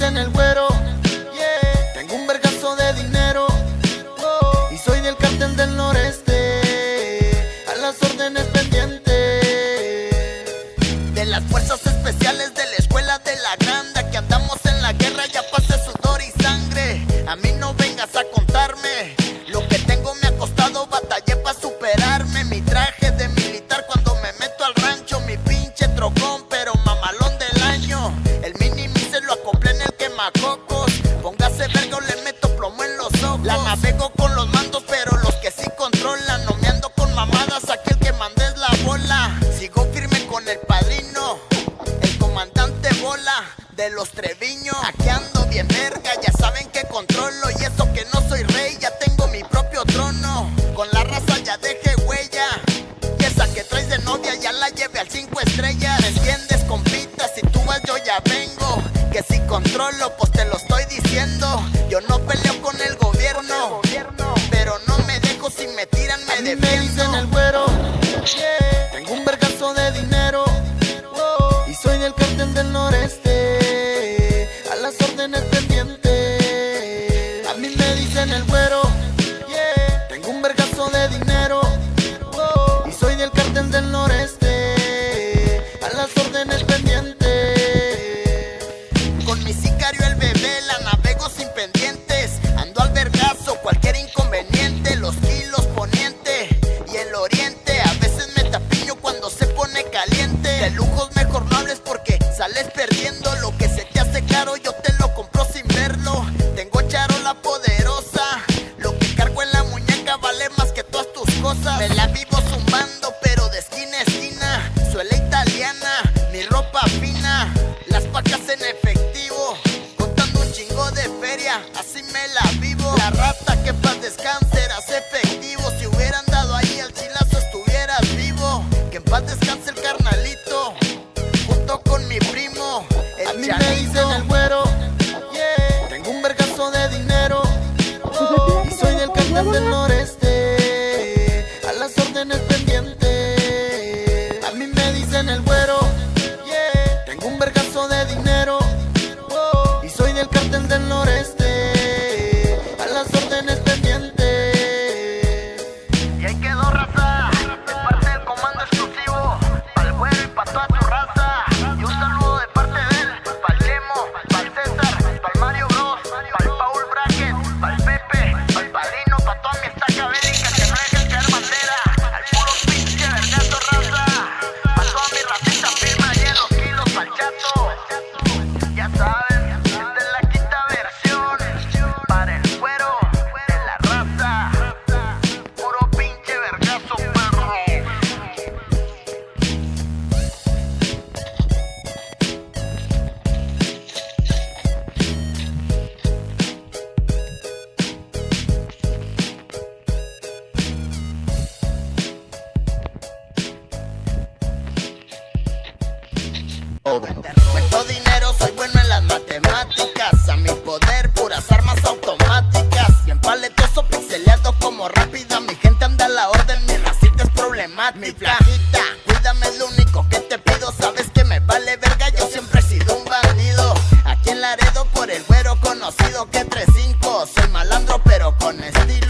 dicen el güero, yeah. Tengo un vergazo de dinero, y soy del cartel del noreste, a las órdenes pendientes de las fuerzas especiales de la escuela de la granda, que andamos en la guerra, ya pasé sudor y sangre. A mí no vengas a contarme lo que tengo, me ha costado, batallé para superarme. Mi traje de militar cuando me meto al rancho, mi pinche trocón, pero mamalón del año. El mini se lo acoplé en el quemacocos, póngase verga o le meto plomo en los ojos. La navego con los mandos, pero los que sí controlan, no me ando con mamadas, aquí el que mandé es la bola. Sigo firme con el padrino, el comandante bola de los Treviño. Aquí ando bien verga, ya saben que controlo, y eso que no soy rey, ya tengo mi propio trono. Con la raza ya dejé huella, y esa que traes de novia ya la lleve al 5 estrellas. ¿Me entiendes, compita? Si tú vas yo ya vengo, que si controlo pues te lo estoy diciendo. Yo no peleo con el gobierno, pero no me dejo, si me tiran me defiendo. Me dicen el güero, yeah. Tengo un vergazo de dinero, y soy del cartel del noreste, a las órdenes pendientes. A mí me dicen el güero, yeah. Tengo un vergazo de dinero, y soy del cartel del noreste, a las órdenes pendientes. Con mi sicario el bebé la navego sin pendientes, ando al vergazo, cualquier inconveniente, los kilos poniente y el oriente. A veces me tapiño cuando se pone caliente, de lujos mejor no hables porque sales perdiendo. Lo que se te hace caro yo te lo compro sin verlo. Tengo charola poderosa, lo que cargo en la muñeca vale más que todas tus cosas. Me la vivo zumbando pero de esquina a esquina, suela italiana, mi ropa fina, las pacas en efectivo, contando un chingo de feria, así me la vivo. La rata que paz descanse eras efectivo, si hubieran dado ahí el chilazo estuvieras vivo. Que en paz descanse el carnalito, junto con mi primo, el a mí Chanito. Me dicen el güero, yeah. Tengo un vergazo de dinero, y soy del cartel del noreste, a las órdenes pendientes. A mí me dicen el güero, yeah. Tengo un vergazo de dinero, y soy del cartel del noreste, a las órdenes pendientes. Y ahí quedó, raza, de parte del comando exclusivo, pa'l güero y pa' toda tu raza. Y un saludo de parte de él, pa'l Chemo, pa'l César, pa'l Mario Bros, pa'l Paul Bracket, pa'l Pepe, pa'l Padrino, pa' toda mi estaca bélica que no dejen caer bandera. Al puro pinche vergazo, raza, pa' toda mi racita firme ahí en los kilos, pa'l Chato. Ya saben, esta es la quinta versión, para el güero de la raza, puro pinche vergazo, perro. Cuento dinero, soy bueno en las matemáticas, a mi poder puras armas automáticas. Bien paletoso, pixeleado como rápida, mi gente anda a la orden, mi racita es problemática. Mi flaquita, cuídame, es lo único que te pido, sabes que me vale verga, yo siempre he sido un bandido. Aquí en Laredo por el güero conocido que 3-5, soy malandro pero con estilo.